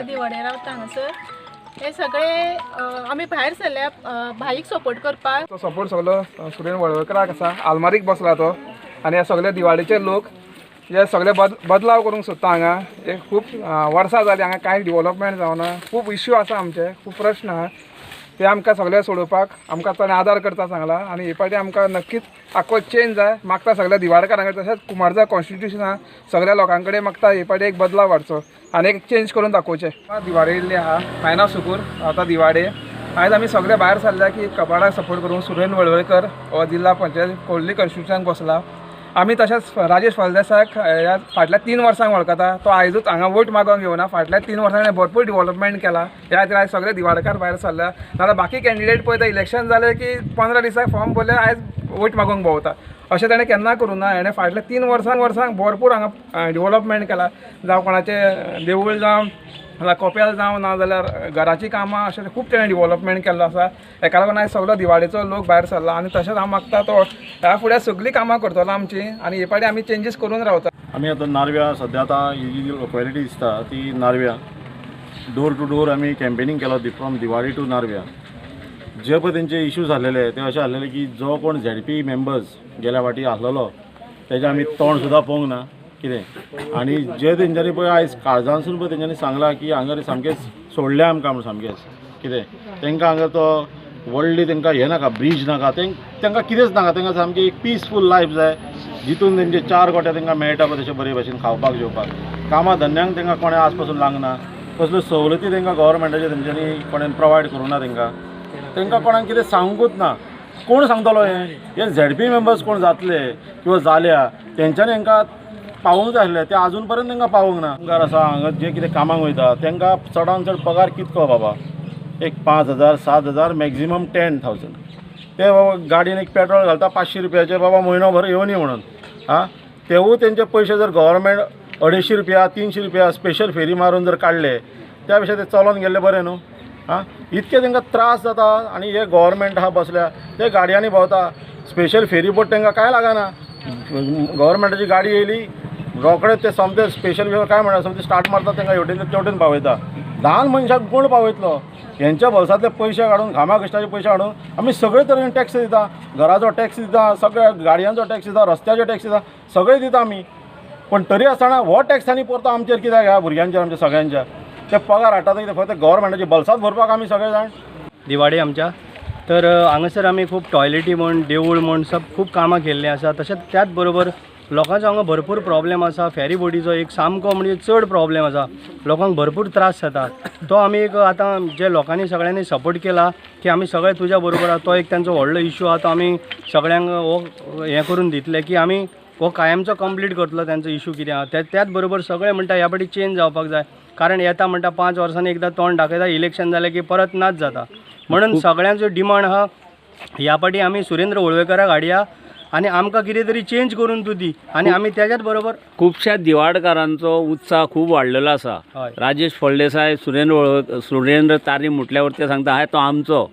दिवाडे रावता हांगासर हे सगळे आमी भायर सरल्या भाईक सपोर्ट करपाक. तो सपोर्ट सगळो सुरेन वळवयकराक आसा. आलमारीक बसला तो आनी हे सगळे दिवाळेचे लोक हे सगळे बदलाव करूंक सोदता हांगा. हे खूब वर्सां जालीं हांगा कांय डेवलपमेंट जावना. खूब इश्यू आसा आमचे, खूब प्रश्न आहा ते आमकां सगळे सोडोवपाक आमकां ताणें आदार करता सांगला. आनी हे फावटी आमकां नक्कीच आख्खो चेंज जाय मागता सगळ्या दिवाडकारांक. तशेंच कुमारजा कॉन्स्टिट्युशना सगळ्या लोकां कडेन मागता हे फावटी एक बदलाव हाडचो आनी एक चेंज करून दाखोवचें. दिवाडे येयल्ली आहा मायना सुकूर आतां दिवाडे. आयज आमी सगळे भायर सरल्या की कबाडाक सपोर्ट करूंक सुरेन वळवयकर हो जिल्हा पंचायत कोल्ली कॉन्स्टिट्युशनाक बसला. आमी तशेंच राजेश फळदेसायाक ह्या फाटल्या 3 वर्सांक वळखता. तो आयजूच हांगा वोट मागोवंक येवना. फाटल्या 3 वर्सांनी भरपूर डेवलपमेंट केला. ह्या खातीर आयज सगळे दिवाडकार भायर सरल्या. नाजाल्यार बाकी कॅन्डिडेट पळय ते इलेक्शन जालें की 15 दिसाक फॉर्म भरले आयज वोट मागोवंक भोंवता. अशें ताणें केन्ना करूं ना. हेणें फाटल्या 3 वर्सांक भरपूर हांगा डेवलपमेंट केला. जावं कोणाचें देवूळ जावं नाजाल्यार कोपेल जावं नाजाल्यार घराची कामां अशें खूब तेणें डेवलपमेंट केल्लो आसा. हेका लागून आयज सगळो दिवाळेचो लोक भायर सरला. आनी तशेंच हांव मागता तो ह्या फुडें सगळीं कामां करतलो आमची आनी हे फावटी आमी चेंजीस करून रावता. आमी आतां नारव्या सद्या आतां ही जी लोकॅलिटी दिसता ती नारव्या डोर टू डोर आमी कॅम्पेनींग केलो फ्रॉम दिवाळी टू नारव्या. जे पळय तेंचे इश्यूज आसलेले ते अशें आसलेले की जो कोण ZP मेंबर्स गेल्या फावटी आसलेलो तेजें आमी तोंड सुद्दां पळोवंक ना कितें. आनी जे तेंच्यांनी पळय आयज काळजानसून पळय तेंच्यांनी सांगलां की हांगा सामकेंच सोडलें आमकां म्हणून सामकेंच कितें. तेंकां हांगा तो व्हडली तेंकां हें नाका, ब्रीज नाका, तेंकां कितेंच नाका. तेंकां सामकी एक पीसफूल लायफ जाय जितून तेंचे 4 गोटे तेंकां मेळटा पळय तशें बरे भशेन खावपाक जेवपाक. कामां धंद्यांक तेंकां कोणें आज पासून लागना. कसल्यो सवलती तेंकां गव्हर्मेंटाच्यो तेंच्यांनी कोणें प्रोवायड करूं ना. तेंकां कोणाक कितें सांगूंकूच ना. कोण सांगतलो हे ZP मेंबर्स कोण जातले किंवा जाल्या तेंच्यांनी हांकां पावूंक जाय आसलें. तें आजून पर्यंत तांकां पावूंक ना. पगार आसा हांगा जे कितें कामाक वयता तांकां चडांत चड पगार कितको बाबा एक 5,000 7,000 मॅक्झिमम 10,000. ते बाबा गाडयेन एक पेट्रोल घालता 500 रुपयाचे बाबा म्हयनोभर येवनी म्हणून. तेवूय तेंचे पयशे जर गव्हर्मेंट 250 रुपया 300 रुपया स्पेशल फेरी मारून जर काडले त्या पेक्षा ते चलोन गेल्ले बरें न्हू. इतके तांकां त्रास जाता आनी हे गव्हर्मेंट आहा बसल्या ते गाडयांनी भोंवता. स्पेशल फेरी बोट तांकां कांय लागना. गव्हर्मेंटाची गाडी येयली रोखडेच ते समते स्पेशल फेवर काय म्हणटा समते स्टार्ट मारता तांकां हेवटेन पावयता. ल्हान मनशाक कोण पावयतलो. हेंच्या भोवसांतले पयशे काडून घामा कश्टाचे पयशे काडून आमी सगळे तरेन टॅक्स दिता. घराचो टॅक्स दिता, सगळ्या गाडयांचो टॅक्स दिता, रस्त्याचो टॅक्स दिता, सगळे दिता आमी. पण तरी आसतना हो टॅक्स आनी परतो आमचेर कित्याक ह्या भुरग्यांचेर आमच्या सगळ्यांच्या ते पगार हाडटा ते फक्त गव्हर्मेंटाचे बल्सांत भरपाक आमी सगळे जाण. दिवाडी आमच्या तर हांगासर आमी खूब टॉयलेटी म्हण देवूळ म्हण खूब कामां केल्लीं आसा. तशेंच त्याच बरोबर लोकांचो हांगा भरपूर प्रॉब्लेम आसा. फेरी बोटीचो एक सामको म्हणजे चड प्रॉब्लेम आसा. लोकांक भरपूर त्रास जाता. तो आमी एक आतां जे लोकांनी सगळ्यांनी सपोर्ट केला की आमी सगळे तुज्या बरोबर आहा. तो एक तांचो व्हडलो इश्यू आहा. तो आमी सगळ्यांक हो हें करून दितले की आमी हो कायमचो कंप्लीट करतलो तांचो इश्यू कितें आहा. त्याच बरोबर सगळे म्हणटा ह्या फावटी चेंज जावपाक जाय. कारण येता म्हणटा 5 वर्सांनी एकदां तोंड दाखयता इलेक्शन जालें की परत नाच जाता. म्हणून सगळ्यांचो डिमांड आहा ह्या फावटी आमी सुरेंद्र वळवयकाराक हाडया आनी आमकां कितें तरी चेंज करून तूं दी. आनी आमी त्याच्याच बरोबर खुबश्या दिवाडकारांचो उत्साह खूब वाडलेलो आसा. राजेश फळदेसाय सुरेंद्र तारी म्हटल्यावर ते सांगता हाय तो आमचो.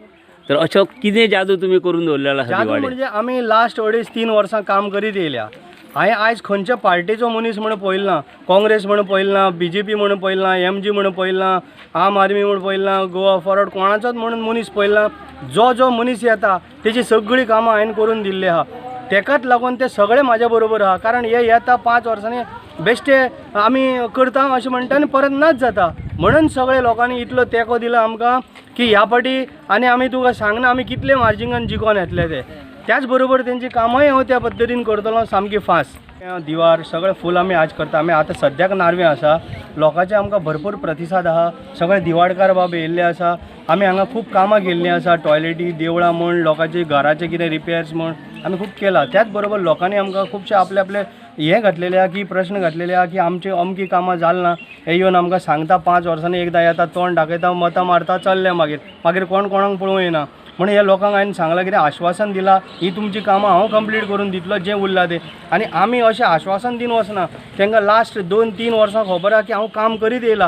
तर अशें कितें जादू तुमी करून दवरलेलो आसा दिवाडी? म्हणजे आमी लास्ट 2.5-3 वर्सां काम करीत येयल्या. हांवें आयज खंयच्या पार्टीचो मनीस म्हणून पळयलो ना. काँग्रेस म्हणून पळयलो ना, BJP म्हणून पळयलो ना, MG म्हणून पळयलो ना, आम आदमी म्हणून पळयलो ना, गोवा फॉरवर्ड कोणाचोच म्हणून मनीस पळयलो ना. जो मनीस येता तेची सगळीं कामां हांवें करून दिल्ली आहा. तेकाच लागून ते सगळे म्हाज्या बरोबर आहा. कारण हे येता 5 वर्सांनी बेश्टे आमी करता अशें म्हणटा आनी परत नाच जाता. म्हणून सगळे लोकांनी इतलो तेंको दिलो आमकां की ह्या फावटी आनी आमी तुका सांगना आमी कितले मार्जिनान जिखोन येतले ते. त्याच बरोबर तेंची कामांय हांव त्या पद्दतीन करतलो सामकी फास्ट. दिवार सगळे फूल आमी आज करता. आमी आतां सद्याक नारवे आसा. लोकांचे आमकां भरपूर प्रतिसाद आहा. सगळे दिवाडकार बाब येयल्ले आसा. आमी हांगा खूब कामां केल्लीं आसा. टॉयलेटी देवळां म्हण लोकांचे घराचे कितें रिपेर्स म्हण आमी खूब केला. त्याच बरोबर लोकांनी आमकां खुबशे आपले हें घातलेले आहा की प्रश्न घातलेले आहा की आमची अमकी कामां जाल ना. हे येवन आमकां सांगता 5 वर्सांनी एकदां येता तोंड दाखयता मतां मारता चल्ले मागीर कोण कोणाक पळोवं येना. म्हणून हे लोकांक हांवें सांगलां कितें आश्वासन दिलां ही तुमची कामां हांव कंप्लीट करून दितलो जें उरलां तें. आनी आमी अशें आश्वासन दिवन वचना. तांकां लास्ट 2-3 वर्सां खबर आहा की हांव काम करीत येयलां.